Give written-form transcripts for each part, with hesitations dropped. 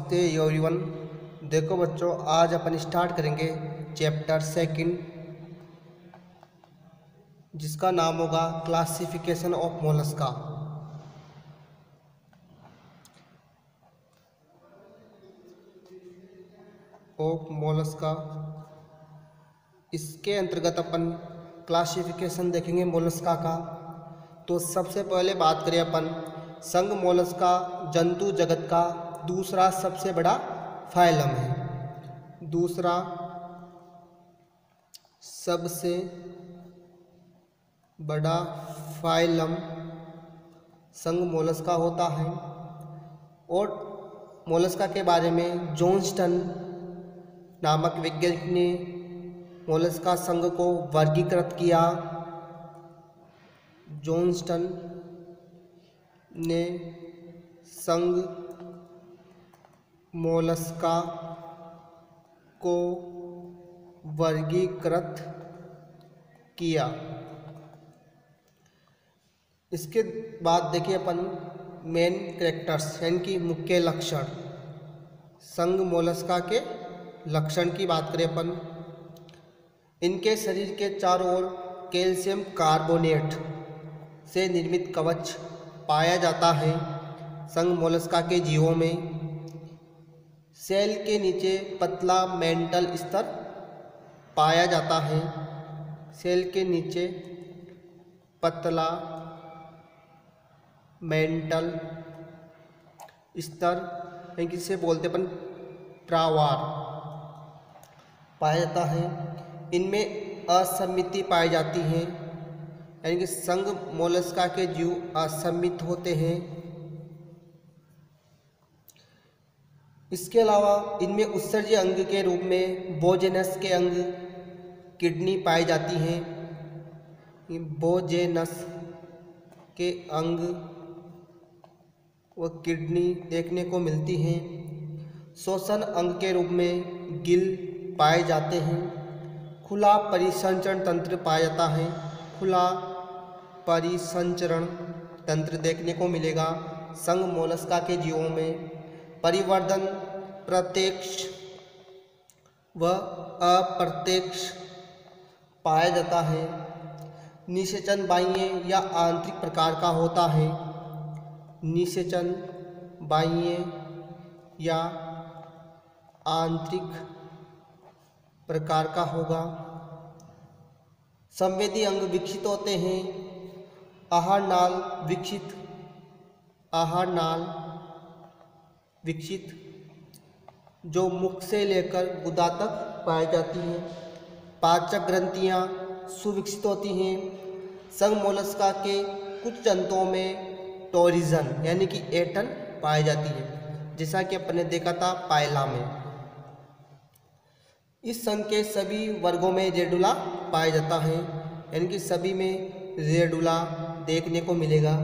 नमस्ते एवरीवन। देखो बच्चों, आज अपन स्टार्ट करेंगे चैप्टर सेकंड, जिसका नाम होगा क्लासिफिकेशन ऑफ मोलस्का। इसके अंतर्गत अपन क्लासिफिकेशन देखेंगे मोलस्का का। तो सबसे पहले बात करें अपन संघ मोलस्का जंतु जगत का दूसरा सबसे बड़ा फाइलम है। दूसरा सबसे बड़ा फाइलम संघ मोलस्का होता है। और मोलस्का के बारे में जॉनस्टन नामक वैज्ञानिक ने मोलस्का संघ को वर्गीकृत किया। जॉनस्टन ने संघ मोलस्का को वर्गीकृत किया। इसके बाद देखिए अपन मेन कैरेक्टर्स यानी कि मुख्य लक्षण। संघ मोलस्का के लक्षण की बात करें अपन, इनके शरीर के चारों ओर कैल्शियम कार्बोनेट से निर्मित कवच पाया जाता है। संघ मोलस्का के जीवों में सेल के नीचे पतला मेंटल स्तर पाया जाता है। सेल के नीचे पतला मेंटल स्तर यानी कि इसे बोलते अपन प्रावार पाया जाता है। इनमें असमिति पाई जाती है यानी कि संघ मोलस्का के जीव असमित होते हैं। इसके अलावा इनमें उत्सर्जी अंग के रूप में बोजेनस के अंग किडनी पाई जाती हैं। बोजेनस के अंग व किडनी देखने को मिलती हैं। श्वसन अंग के रूप में गिल पाए जाते हैं। खुला परिसंचरण तंत्र पाया जाता है। खुला परिसंचरण तंत्र देखने को मिलेगा संघ मोलस्का के जीवों में। परिवर्धन प्रत्यक्ष व अप्रत्यक्ष पाया जाता है। निषेचन बाह्य या आंतरिक प्रकार का होता है। निषेचन बाह्य या आंतरिक प्रकार का होगा। संवेदी अंग विकसित होते हैं। आहार नाल विकसित जो मुख से लेकर गुदा तक पाई जाती हैं। पाचक ग्रंथियाँ सुविकसित होती हैं। संघ मोलस्का के कुछ जंतुओं में टोरिजन यानी कि एटन पाई जाती है, जैसा कि अपन ने देखा था पायला में। इस संघ के सभी वर्गों में रेडुला पाया जाता है यानी कि सभी में रेडुला देखने को मिलेगा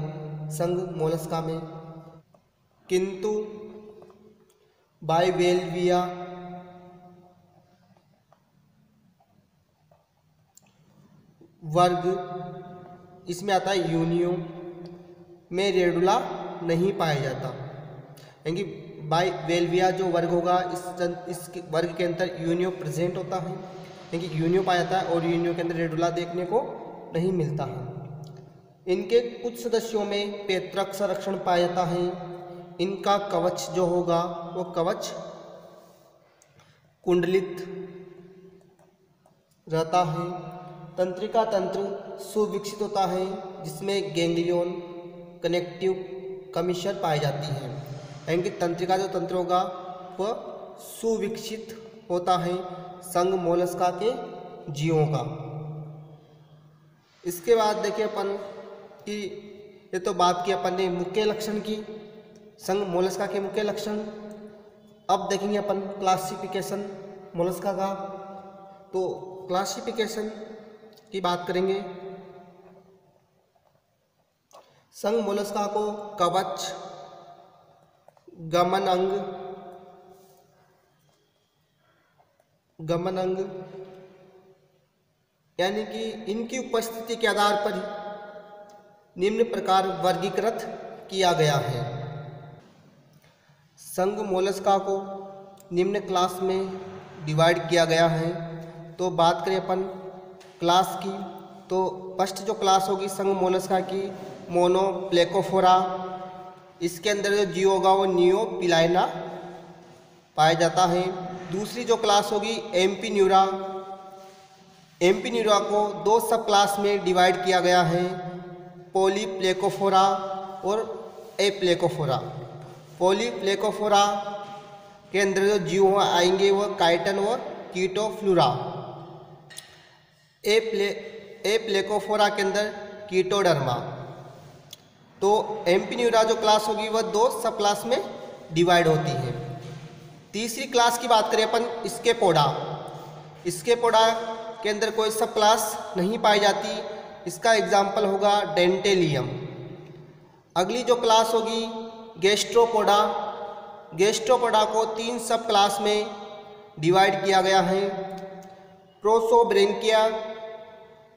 संघ मोलस्का में। किंतु बाइवेल्विया वर्ग इसमें आता है यूनियो में रेडुला नहीं पाया जाता यानी कि बाइवेल्विया जो वर्ग होगा इस वर्ग के अंदर यूनियो प्रेजेंट होता है यानी कि यूनियो पाया जाता है और यूनियो के अंदर रेडुला देखने को नहीं मिलता है। इनके कुछ सदस्यों में पैतृक संरक्षण पाया जाता है। इनका कवच जो होगा वो कवच कुंडलित रहता है। तंत्रिका तंत्र सुविकसित होता है जिसमें गैंग्लियन कनेक्टिव कमीशन पाई जाती है यानी कि तंत्रिका जो तंत्र होगा वह सुविकसित होता है संघ मोलस्का के जीवों का। इसके बाद देखिए अपन कि ये तो बात की अपन ने मुख्य लक्षण की, संघ मोलस्का के मुख्य लक्षण। अब देखेंगे अपन क्लासिफिकेशन मोलस्का का। तो क्लासिफिकेशन की बात करेंगे। संघ मोलस्का को कवच, गमन अंग यानी कि इनकी उपस्थिति के आधार पर निम्न प्रकार वर्गीकृत किया गया है। संघ मोलस्का को निम्न क्लास में डिवाइड किया गया है। तो बात करें अपन क्लास की, तो फर्स्ट जो क्लास होगी संघ मोलस्का की मोनोप्लेकोफोरा, इसके अंदर जो जीव होगा वो नियोपिलाइना पाया जाता है। दूसरी जो क्लास होगी एम्पीन्यूरा, एम्पीन्यूरा को दो सब क्लास में डिवाइड किया गया है, पॉलीप्लेकोफोरा और एप्लेकोफोरा। पॉलीप्लेकोफोरा के अंदर जो जीव आएंगे वह काइटन व कीटोफ्लूरा। एप्लेकोफोरा के अंदर कीटोडर्मा। तो एम्पीन्यूरा जो क्लास होगी वह दो सब क्लास में डिवाइड होती है। तीसरी क्लास की बात करें अपन स्केपोडा, स्केपोडा के अंदर कोई सब क्लास नहीं पाई जाती, इसका एग्जाम्पल होगा डेंटेलियम। अगली जो क्लास होगी गैस्ट्रोपोडा, गैस्ट्रोपोडा को तीन सब क्लास में डिवाइड किया गया है, प्रोसोब्रेंकिया,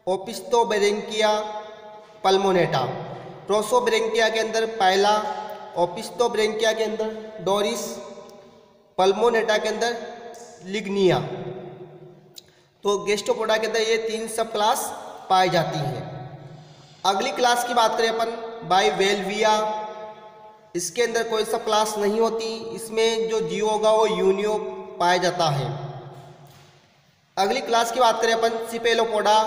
ओपिस्टोब्रेंकिया, पल्मोनेटा। प्रोसोब्रेंकिया के अंदर पैला, ओपिस्टोब्रेंकिया के अंदर डोरिस, पल्मोनेटा के अंदर लिग्निया। तो गैस्ट्रोपोडा के अंदर ये तीन सब क्लास पाई जाती हैं। अगली क्लास की बात करें अपन बाइवेल्विया, इसके अंदर कोई सब क्लास नहीं होती, इसमें जो जीव होगा वो यूनियो पाया जाता है। अगली क्लास की बात करें अपन सिपेलोपोडा,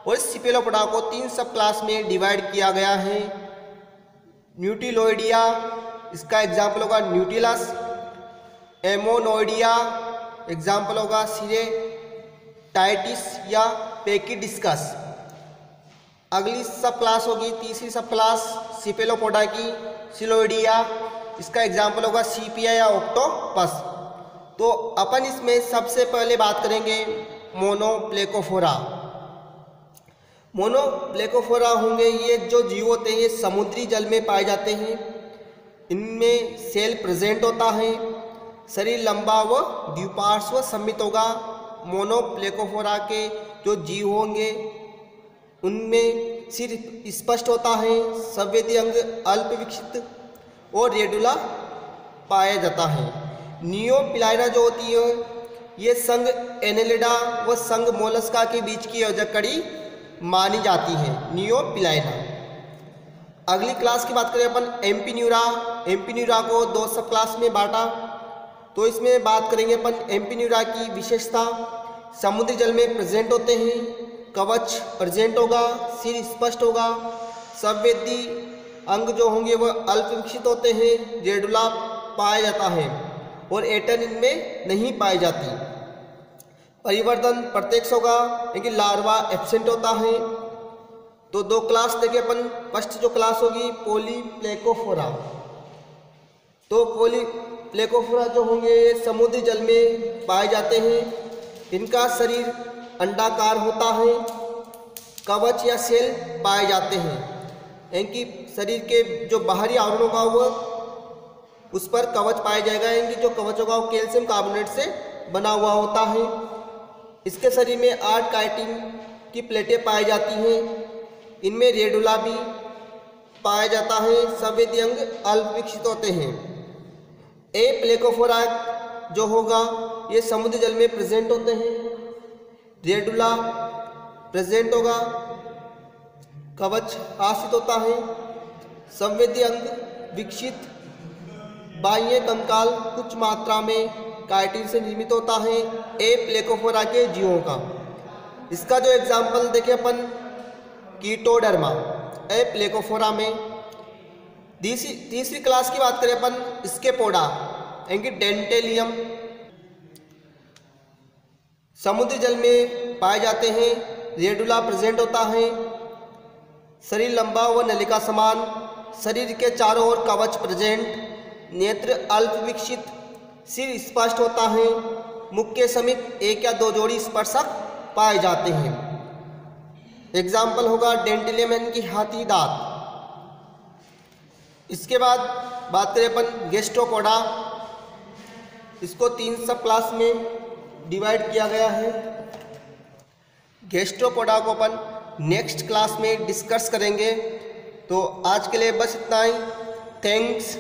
और इस सिपेलोपोडा को तीन सब क्लास में डिवाइड किया गया है, न्यूटिलोइडिया, इसका एग्जाम्पल होगा न्यूटिलस, एमोनोइडिया, एग्जाम्पल होगा सिरेटाइटिस या पेकिडिस्कस। अगली सब क्लास होगी तीसरी सब क्लास सिपेलोपोडा की सिलोइडिया, इसका एग्जाम्पल होगा सीपिया या ऑक्टोपस। तो अपन इसमें सबसे पहले बात करेंगे मोनोप्लेकोफोरा। मोनोप्लेकोफोरा होंगे ये जो जीव होते हैं ये समुद्री जल में पाए जाते हैं, इनमें सेल प्रेजेंट होता है, शरीर लंबा व द्विपार्श्व सम्मित होगा। मोनोप्लेकोफोरा के जो जीव होंगे उनमें सिर स्पष्ट होता है, संवेदी अंग अल्प विकसित और रेडुला पाया जाता है। नियोपिलाइना जो होती है ये संघ एनेलिडा व संघ मोलस्का के बीच की योजक कड़ी मानी जाती है, नियोपिलाइना। अगली क्लास की बात करें अपन एम्पीन्यूरा, एम्पीन्यूरा को दो सब क्लास में बांटा। तो इसमें बात करेंगे अपन एम्पीन्यूरा की विशेषता, समुद्री जल में प्रेजेंट होते हैं, कवच प्रेजेंट होगा, सिर स्पष्ट होगा, संवेदी अंग जो होंगे वह अल्प विकसित होते हैं, रेडुला पाया जाता है और एटन इनमें नहीं पाई जाती। परिवर्तन प्रत्यक्ष होगा लेकिन लार्वा एब्सेंट होता है। तो दो क्लास देखे अपन, फर्स्ट जो क्लास होगी पॉलीप्लेकोफोरा। तो पॉलीप्लेकोफोरा जो होंगे समुद्री जल में पाए जाते हैं, इनका शरीर अंडाकार होता है, कवच या सेल पाए जाते हैं, इनकी शरीर के जो बाहरी आवरण होगा वह उस पर कवच पाया जाएगा, इनकी जो कवच होगा वो कैल्शियम कार्बोनेट से बना हुआ होता है। इसके शरीर में 8 काइटिन की प्लेटें पाई जाती हैं, इनमें रेडुला भी पाया जाता है, संवेदी अंग अल्प विकसित होते हैं। एप्लेकोफोरा जो होगा ये समुद्री जल में प्रेजेंट होते हैं, रेडुला प्रेजेंट होगा, कवच आश्रित होता है, संवेदी अंग विकसित, बाह्य कंकाल कुछ मात्रा में काइटिन से निर्मित होता है एप्लेकोफोरा के जीवों का। इसका जो एग्जाम्पल देखें अपन कीटोडर्मा एप्लेकोफोरा में। तीसरी क्लास की बात करें अपन स्केपोडा यानी डेंटेलियम, समुद्री जल में पाए जाते हैं, रेडुला प्रेजेंट होता है, शरीर लंबा व नलिका समान, शरीर के चारों ओर कवच प्रेजेंट, नेत्र अल्प विकसित, सिर स्पष्ट होता है, मुख के समीप 1 या 2 जोड़ी स्पर्शक पाए जाते हैं। एग्जाम्पल होगा डेंटेलियम यानी कि हाथी दांत। इसके बाद बात करें अपन गैस्ट्रोपोडा, इसको 3 सब क्लास में डिवाइड किया गया है। गैस्ट्रोपोडा को अपन नेक्स्ट क्लास में डिस्कस करेंगे। तो आज के लिए बस इतना ही। थैंक्स।